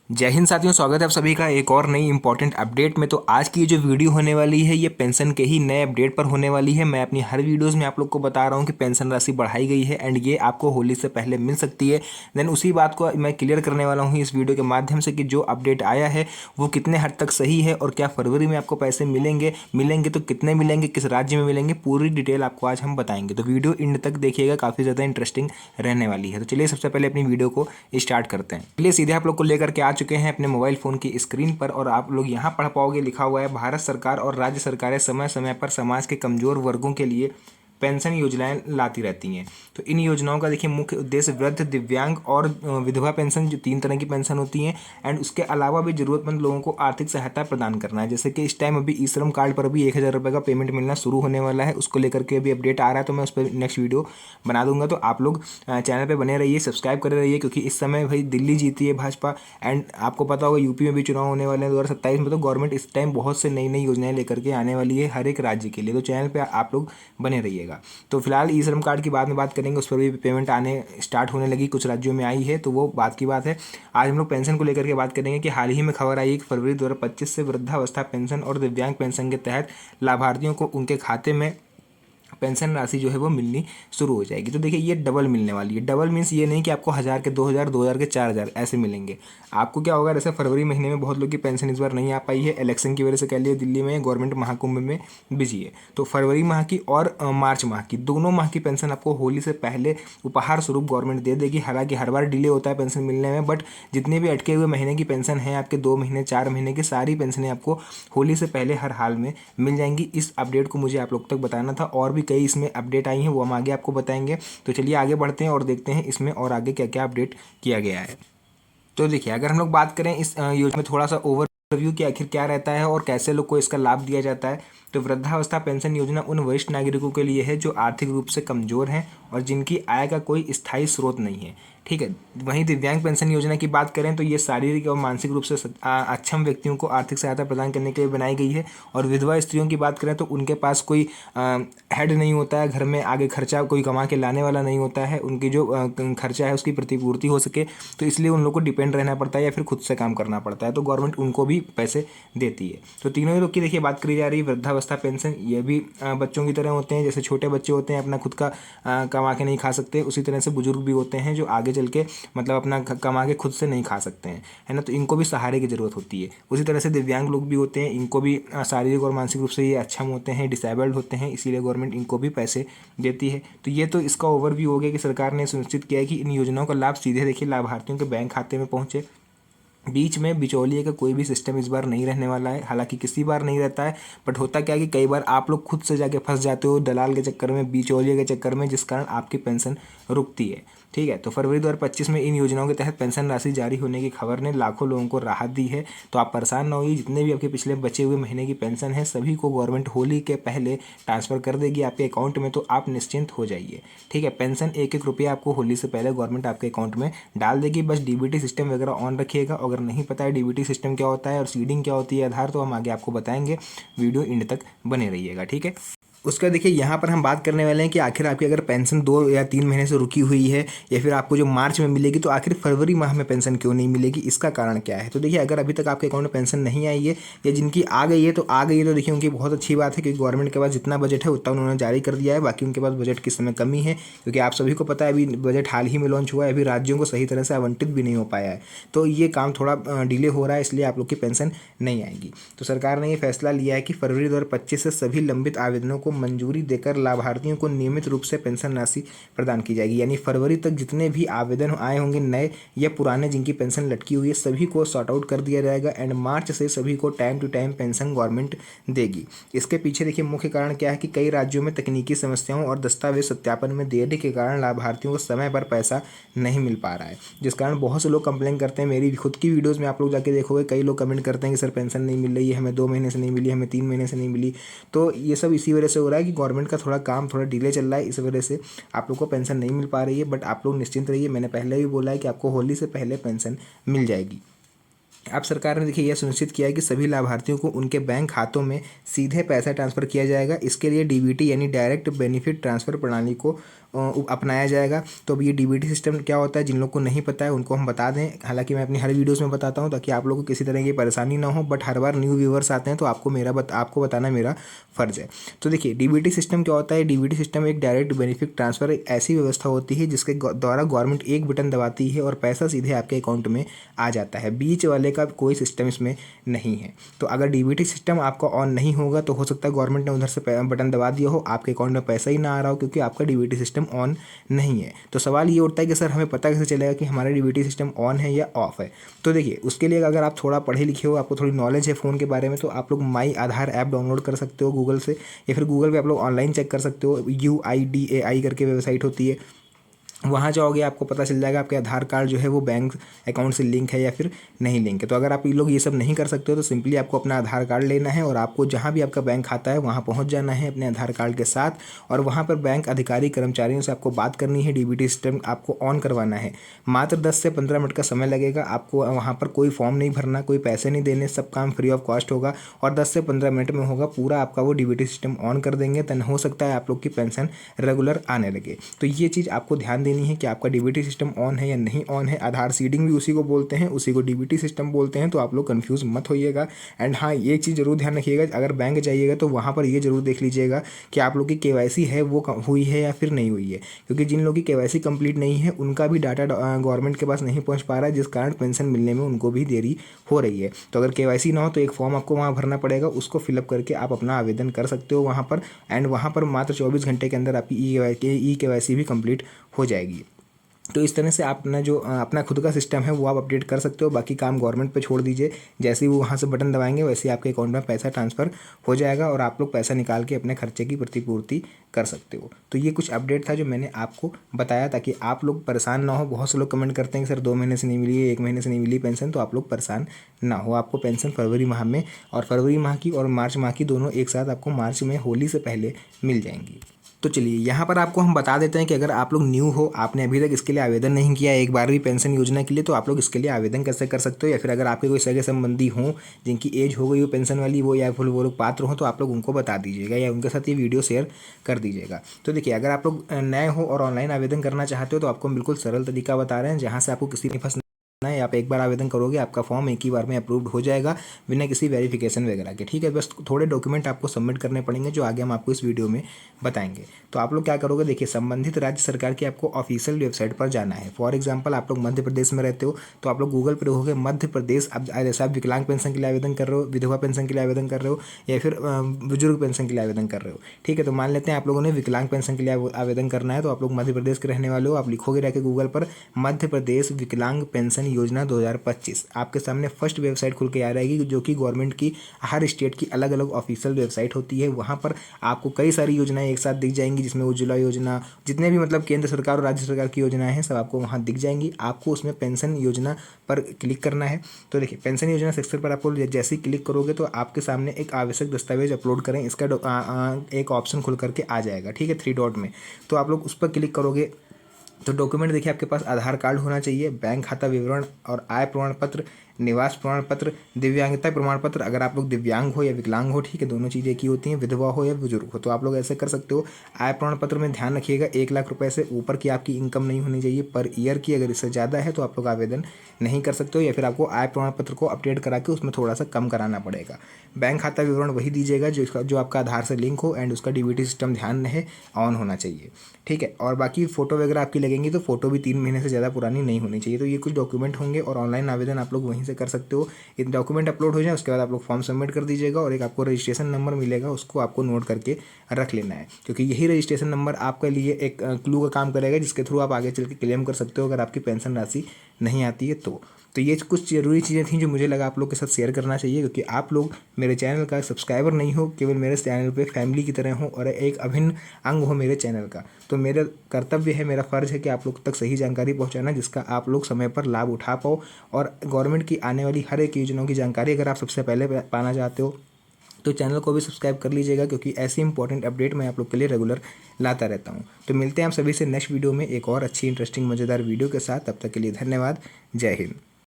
जय हिंद साथियों, स्वागत है आप सभी का एक और नई इंपॉर्टेंट अपडेट में। तो आज की ये जो वीडियो होने वाली है ये पेंशन के ही नए अपडेट पर होने वाली है। मैं अपनी हर वीडियोस में आप लोग को बता रहा हूँ कि पेंशन राशि बढ़ाई गई है एंड ये आपको होली से पहले मिल सकती है। देन उसी बात को मैं क्लियर करने वाला हूँ इस वीडियो के माध्यम से कि जो अपडेट आया है वो कितने हद तक सही है और क्या फरवरी में आपको पैसे मिलेंगे तो कितने मिलेंगे, किस राज्य में मिलेंगे, पूरी डिटेल आपको आज हम बताएंगे। तो वीडियो एंड तक देखिएगा, काफ़ी ज़्यादा इंटरेस्टिंग रहने वाली है। तो चलिए सबसे पहले अपनी वीडियो को स्टार्ट करते हैं। चलिए सीधे आप लोग को लेकर के आ चुके हैं अपने मोबाइल फ़ोन की स्क्रीन पर और आप लोग यहाँ पढ़ पाओगे, लिखा हुआ है भारत सरकार और राज्य सरकारें समय समय पर समाज के कमज़ोर वर्गों के लिए पेंशन योजनाएं लाती रहती हैं। तो इन योजनाओं का देखिए मुख्य उद्देश्य वृद्ध, दिव्यांग और विधवा पेंशन, जो 3 तरह की पेंशन होती हैं, एंड उसके अलावा भी ज़रूरतमंद लोगों को आर्थिक सहायता प्रदान करना है। जैसे कि इस टाइम अभी ई श्रम कार्ड पर भी 1,000 रुपये का पेमेंट मिलना शुरू होने वाला है, उसको लेकर के अभी अपडेट आ रहा है, तो मैं उस पर नेक्स्ट वीडियो बना दूंगा। तो आप लोग चैनल पर बने रहिए, सब्सक्राइब करे रहिए, क्योंकि इस समय भाई दिल्ली जीती है भाजपा एंड आपको पता होगा यूपी में भी चुनाव होने वाले हैं 2027 में। तो गवर्नमेंट इस टाइम बहुत से नई नई योजनाएं लेकर के आने वाली है हर एक राज्य के लिए, तो चैनल पर आप लोग बने रहिएगा। तो फिलहाल ई श्रम कार्ड की बाद में बात करेंगे, उस पर भी पेमेंट आने स्टार्ट होने लगी, कुछ राज्यों में आई है, तो वो बात की बात है। आज हम लोग पेंशन को लेकर के बात करेंगे कि हाल ही में खबर आई है कि फरवरी 2025 से वृद्धावस्था पेंशन और दिव्यांग पेंशन के तहत लाभार्थियों को उनके खाते में पेंशन राशि जो है वो मिलनी शुरू हो जाएगी। तो देखिए ये डबल मिलने वाली है। डबल मीन्स ये नहीं कि आपको 1,000 के 2,000, 2,000 के 4,000 ऐसे मिलेंगे। आपको क्या होगा, जैसे फरवरी महीने में बहुत लोग की पेंशन इस बार नहीं आ पाई है, इलेक्शन की वजह से कह लिए दिल्ली में गवर्नमेंट महाकुंभ में बिजी है। तो फरवरी माह की और मार्च माह की दोनों माह की पेंशन आपको होली से पहले उपहार स्वरूप गवर्नमेंट दे देगी। हालांकि हर बार डिले होता है पेंशन मिलने में, बट जितने भी अटके हुए महीने की पेंशन है आपके 2 महीने 4 महीने की सारी पेंशनें आपको होली से पहले हर हाल में मिल जाएंगी। इस अपडेट को मुझे आप लोग तक बताना था, और भी कई इसमें अपडेट आई हैं वो हम आगे आपको बताएंगे। तो चलिए आगे बढ़ते हैं और देखते हैं इसमें और आगे क्या क्या अपडेट किया गया है। तो देखिए अगर हम लोग बात करें इस योजना में थोड़ा सा ओवरव्यू कि आखिर क्या रहता है और कैसे लोग को इसका लाभ दिया जाता है। तो वृद्धावस्था पेंशन योजना उन वरिष्ठ नागरिकों के लिए है जो आर्थिक रूप से कमजोर हैं और जिनकी आय का कोई स्थायी स्रोत नहीं है। ठीक है। वहीं दिव्यांग पेंशन योजना की बात करें तो ये शारीरिक और मानसिक रूप से अक्षम व्यक्तियों को आर्थिक सहायता प्रदान करने के लिए बनाई गई है। और विधवा स्त्रियों की बात करें तो उनके पास कोई हेड नहीं होता है, घर में आगे खर्चा कोई कमा के लाने वाला नहीं होता है, उनकी जो खर्चा है उसकी प्रतिपूर्ति हो सके, तो इसलिए उन लोग को डिपेंड रहना पड़ता है या फिर खुद से काम करना पड़ता है, तो गवर्नमेंट उनको भी पैसे देती है। तो तीनों ही लोग की देखिए बात करी जा रही है। वृद्धावस्था पेंशन ये भी बच्चों की तरह होते हैं, जैसे छोटे बच्चे होते हैं अपना खुद का कमा के नहीं खा सकते, उसी तरह से बुजुर्ग भी होते हैं जो आगे चल के मतलब अपना कमा के खुद से नहीं खा सकते हैं, है ना। तो इनको भी सहारे की ज़रूरत होती है। उसी तरह से दिव्यांग लोग भी होते हैं, इनको भी शारीरिक और मानसिक रूप से ये अक्षम होते हैं, डिसेबल्ड होते हैं, इसीलिए गवर्नमेंट इनको भी पैसे देती है। तो ये तो इसका ओवरव्यू हो गया कि सरकार ने सुनिश्चित किया है कि इन योजनाओं का लाभ सीधे देखिए लाभार्थियों के बैंक खाते में पहुंचे। बीच में बिचौलिए का कोई भी सिस्टम इस बार नहीं रहने वाला है। हालांकि किसी बार नहीं रहता है, बट होता क्या है कि कई बार आप लोग खुद से जाके फंस जाते हो दलाल के चक्कर में, बिचौलिए के चक्कर में, जिस कारण आपकी पेंशन रुकती है। ठीक है। तो फरवरी 2025 में इन योजनाओं के तहत पेंशन राशि जारी होने की खबर ने लाखों लोगों को राहत दी है। तो आप परेशान ना होइए, जितने भी आपके पिछले बचे हुए महीने की पेंशन है सभी को गवर्नमेंट होली के पहले ट्रांसफर कर देगी आपके अकाउंट में, तो आप निश्चिंत हो जाइए। ठीक है। पेंशन 1-1 रुपया आपको होली से पहले गवर्नमेंट आपके अकाउंट में डाल देगी। बस डीबीटी सिस्टम वगैरह ऑन रखिएगा। अगर नहीं पता है डीबीटी सिस्टम क्या होता है और सीडिंग क्या होती है आधार, तो हम आगे आपको बताएंगे, वीडियो एंड तक बने रहिएगा। ठीक है। उसका देखिए यहाँ पर हम बात करने वाले हैं कि आखिर आपकी अगर पेंशन 2 या 3 महीने से रुकी हुई है या फिर आपको जो मार्च में मिलेगी, तो आखिर फरवरी माह में पेंशन क्यों नहीं मिलेगी, इसका कारण क्या है। तो देखिए अगर अभी तक आपके अकाउंट में पेंशन नहीं आई है या जिनकी आ गई है तो आ गई है, तो देखिए उनकी बहुत अच्छी बात है, क्योंकि गवर्नमेंट के पास जितना बजट है उतना उन्होंने जारी कर दिया है। बाकी उनके पास बजट की समय कमी है, क्योंकि आप सभी को पता है अभी बजट हाल ही में लॉन्च हुआ है, अभी राज्यों को सही तरह से आवंटित भी नहीं हो पाया है, तो ये काम थोड़ा डिले हो रहा है, इसलिए आप लोग की पेंशन नहीं आएगी। तो सरकार ने ये फैसला लिया है कि फरवरी 2025 से सभी लंबित आवेदनों को मंजूरी देकर लाभार्थियों को नियमित रूप से पेंशन राशि प्रदान की जाएगी। यानी फरवरी तक जितने भी आवेदन आए होंगे नए या पुराने जिनकी पेंशन लटकी हुई है सभी को सॉर्ट आउट कर दिया जाएगा एंड मार्च से सभी को time to time pension government देगी। इसके पीछे देखिए मुख्य कारण क्या है कि कई राज्यों में तकनीकी समस्याओं और दस्तावेज सत्यापन में देरी के कारण लाभार्थियों को समय पर पैसा नहीं मिल पा रहा है, जिस कारण बहुत से लोग कंप्लेन करते हैं। मेरी खुद की वीडियोज़ में आप लोग जाके देखोगे, कई लोग कमेंट करते हैं कि सर पेंशन नहीं मिल रही है, हमें 2 महीने से नहीं मिली, हमें 3 महीने से नहीं मिली। तो ये सब इसी वजह से हो रहा है कि गवर्नमेंट का थोड़ा काम थोड़ा डिले चल रहा है, इस वजह से आप लोग को पेंशन नहीं मिल पा रही है। बट आप लोग निश्चिंत रहिए, मैंने पहले भी बोला है कि आपको होली से पहले पेंशन मिल जाएगी। अब सरकार ने देखिए यह सुनिश्चित किया है कि सभी लाभार्थियों को उनके बैंक खातों में सीधे पैसा ट्रांसफ़र किया जाएगा। इसके लिए डीबीटी यानी डायरेक्ट बेनिफिट ट्रांसफ़र प्रणाली को अपनाया जाएगा। तो अब ये डीबीटी सिस्टम क्या होता है, जिन लोग को नहीं पता है उनको हम बता दें। हालांकि मैं अपनी हर वीडियोस में बताता हूं ताकि आप लोगों को किसी तरह की परेशानी ना हो, but her bar new viewers आते हैं तो आपको बताना मेरा फ़र्ज़ है। तो देखिए डीबीटी सिस्टम क्या होता है। डीबीटी सिस्टम एक डायरेक्ट बेनिफिट ट्रांसफ़र एक ऐसी व्यवस्था होती है जिसके द्वारा गवर्नमेंट एक बटन दबाती है और पैसा सीधे आपके अकाउंट में आ जाता है। बीच वाले का कोई सिस्टम इसमें नहीं है। तो अगर डीबीटी सिस्टम आपका ऑन नहीं होगा तो हो सकता है गवर्नमेंट ने उधर से बटन दबा दिया हो, आपके अकाउंट में पैसा ही ना आ रहा हो क्योंकि आपका डीबीटी सिस्टम ऑन नहीं है। तो सवाल ये उठता है कि सर हमें पता कैसे चलेगा कि हमारा डीबीटी सिस्टम ऑन है या ऑफ है। तो देखिए उसके लिए अगर आप थोड़ा पढ़े लिखे हो, आपको थोड़ी नॉलेज है फ़ोन के बारे में, तो आप लोग माई आधार ऐप डाउनलोड कर सकते हो गूगल से, या फिर गूगल पे आप लोग ऑनलाइन चेक कर सकते हो। UIDAI करके वेबसाइट होती है, वहाँ जाओगे आपको पता चल जाएगा आपके आधार कार्ड जो है वो बैंक अकाउंट से लिंक है या फिर नहीं लिंक है। तो अगर आप ये लोग ये सब नहीं कर सकते हो तो सिंपली आपको अपना आधार कार्ड लेना है और आपको जहाँ भी आपका बैंक खाता है वहाँ पहुँच जाना है अपने आधार कार्ड के साथ, और वहाँ पर बैंक अधिकारी कर्मचारियों से आपको बात करनी है। डीबीटी सिस्टम आपको ऑन करवाना है। मात्र 10 से 15 मिनट का समय लगेगा। आपको वहाँ पर कोई फॉर्म नहीं भरना, कोई पैसे नहीं देने, सब काम फ्री ऑफ कॉस्ट होगा और 10 से 15 मिनट में होगा पूरा आपका वो डीबीटी सिस्टम ऑन कर देंगे। तो हो सकता है आप लोग की पेंशन रेगुलर आने लगे। तो ये चीज़ आपको ध्यान देनी है कि आपका डीबीटी सिस्टम ऑन है या नहीं ऑन है। आधार सीडिंग भी उसी को बोलते हैं, उसी को डीबीटी सिस्टम बोलते हैं। तो आप लोग कंफ्यूज मत होइएगा। एंड हाँ, ये चीज़ जरूर ध्यान रखिएगा, अगर बैंक जाइएगा तो वहाँ पर ये जरूर देख लीजिएगा कि आप लोग की केवाईसी है वो हुई है या फिर नहीं हुई है, क्योंकि जिन लोगों की केवाईसी कंप्लीट नहीं है उनका भी डाटा गवर्नमेंट के पास नहीं पहुँच पा रहा है, जिस कारण पेंशन मिलने में उनको भी देरी हो रही है। तो अगर केवाईसी ना हो तो एक फॉर्म आपको वहाँ भरना पड़ेगा, उसको फिलअप करके आप अपना आवेदन कर सकते हो वहाँ पर। एंड वहाँ पर मात्र 24 घंटे के अंदर आपकी ई केवाईसी भी कंप्लीट हो जाएगी। तो इस तरह से आप अपना जो अपना खुद का सिस्टम है वो आप अपडेट कर सकते हो। बाकी काम गवर्नमेंट पे छोड़ दीजिए। जैसे ही वो वहाँ से बटन दबाएंगे वैसे ही आपके अकाउंट में पैसा ट्रांसफ़र हो जाएगा और आप लोग पैसा निकाल के अपने खर्चे की प्रतिपूर्ति कर सकते हो। तो ये कुछ अपडेट था जो मैंने आपको बताया ताकि आप लोग परेशान ना हो। बहुत से लोग कमेंट करते हैं कि सर 2 महीने से नहीं मिली है, 1 महीने से नहीं मिली पेंशन। तो आप लोग परेशान ना हो, आपको पेंशन फरवरी माह में और फरवरी माह की और मार्च माह की दोनों एक साथ आपको मार्च में होली से पहले मिल जाएंगी। तो चलिए यहाँ पर आपको हम बता देते हैं कि अगर आप लोग न्यू हो, आपने अभी तक इसके लिए आवेदन नहीं किया एक बार भी पेंशन योजना के लिए, तो आप लोग इसके लिए आवेदन कैसे कर सकते हो। या फिर अगर आपके कोई सगे संबंधी हों जिनकी एज हो गई हो पेंशन वाली, वो या फिर वो लोग पात्र हों, तो आप लोग उनको बता दीजिएगा या उनके साथ ये वीडियो शेयर कर दीजिएगा। तो देखिए अगर आप लोग नए हो और ऑनलाइन आवेदन करना चाहते हो तो आपको बिल्कुल सरल तरीका बता रहे हैं जहाँ से आपको किसी भी फंस है। आप एक बार आवेदन करोगे आपका फॉर्म एक ही बार में अप्रूव्ड हो जाएगा बिना किसी वेरिफिकेशन वगैरह के। ठीक है, बस थोड़े डॉक्यूमेंट आपको सबमिट करने पड़ेंगे जो आगे हम आपको इस वीडियो में बताएंगे। तो आप लोग क्या करोगे, देखिए संबंधित राज्य सरकार की आपको ऑफिशियल वेबसाइट पर जाना है। फॉर एग्जाम्पल आप लोग मध्य प्रदेश में रहते हो तो आप लोग गूगल पर रहोगे मध्य प्रदेश। अब जैसे आप विकलांग पेंशन के लिए आवेदन कर रहे हो, विधवा पेंशन के लिए आवेदन कर रहे हो या फिर बुजुर्ग पेंशन के लिए आवेदन कर रहे हो। ठीक है, तो मान लेते हैं आप लोगों ने विकलांग पेंशन के लिए आवेदन करना है, तो आप लोग मध्य प्रदेश के रहने वाले हो। आप लिखोगे रह के गूगल पर मध्य प्रदेश विकलांग पेंशन योजना 2025। आपके सामने फर्स्ट वेबसाइट खुल के आ रहेगी जो कि गवर्नमेंट की हर स्टेट की अलग अलग ऑफिशियल वेबसाइट होती है। वहाँ पर आपको कई सारी योजनाएं एक साथ दिख जाएंगी, जिसमें उज्ज्वला योजना, जितने भी मतलब केंद्र सरकार और राज्य सरकार की योजनाएं हैं सब आपको वहाँ दिख जाएंगी। आपको उसमें पेंशन योजना पर क्लिक करना है। तो देखिए पेंशन योजना सेक्शन पर आपको जैसे ही क्लिक करोगे तो आपके सामने एक आवश्यक दस्तावेज अपलोड करें इसका एक ऑप्शन खुल करके आ जाएगा। ठीक है, 3 डॉट में, तो आप लोग उस पर क्लिक करोगे तो डॉक्यूमेंट देखिए आपके पास आधार कार्ड होना चाहिए, बैंक खाता विवरण और आय प्रमाण पत्र, निवास प्रमाण पत्र, दिव्यांगता प्रमाण पत्र अगर आप लोग दिव्यांग हो या विकलांग हो। ठीक है, दोनों चीज़ें एक ही होती हैं, विधवा हो या बुजुर्ग हो। तो आप लोग ऐसे कर सकते हो। आय प्रमाण पत्र में ध्यान रखिएगा 1 लाख रुपए से ऊपर की आपकी इनकम नहीं होनी चाहिए पर ईयर की। अगर इससे ज़्यादा है तो आप लोग आवेदन नहीं कर सकते हो या फिर आपको आय प्रमाण पत्र को अपडेट करा के उसमें थोड़ा सा कम कराना पड़ेगा। बैंक खाता विवरण वही दीजिएगा जो आपका आधार से लिंक हो एंड उसका डीबीटी सिस्टम ध्यान रहे ऑन होना चाहिए। ठीक है, और बाकी फोटो वगैरह आपकी लगेंगी तो फोटो भी 3 महीने से ज़्यादा पुरानी नहीं होनी चाहिए। तो ये कुछ डॉक्यूमेंट होंगे और ऑनलाइन आवेदन आप लोग वहीं से कर सकते हो। ये डॉक्यूमेंट अपलोड हो जाए उसके बाद आप लोग फॉर्म सबमिट कर दीजिएगा और एक आपको रजिस्ट्रेशन नंबर मिलेगा, उसको आपको नोट करके रख लेना है, क्योंकि यही रजिस्ट्रेशन नंबर आपके लिए एक क्लू का काम करेगा जिसके थ्रू आप आगे चल के क्लेम कर सकते हो अगर आपकी पेंशन राशि नहीं आती है तो ये कुछ ज़रूरी चीज़ें थी जो मुझे लगा आप लोग के साथ शेयर करना चाहिए, क्योंकि आप लोग मेरे चैनल का सब्सक्राइबर नहीं हो, केवल मेरे चैनल पे फैमिली की तरह हो और एक अभिन्न अंग हो मेरे चैनल का। तो मेरा कर्तव्य है, मेरा फ़र्ज़ है कि आप लोग तक सही जानकारी पहुंचाना जिसका आप लोग समय पर लाभ उठा पाओ। और गवर्नमेंट की आने वाली हर एक योजनाओं की जानकारी अगर आप सबसे पहले पाना चाहते हो तो चैनल को भी सब्सक्राइब कर लीजिएगा, क्योंकि ऐसी इंपॉर्टेंट अपडेट मैं आप लोग के लिए रेगुलर लाता रहता हूँ। तो मिलते हैं आप सभी से नेक्स्ट वीडियो में एक और अच्छी इंटरेस्टिंग मज़ेदार वीडियो के साथ। तब तक के लिए धन्यवाद। जय हिंद।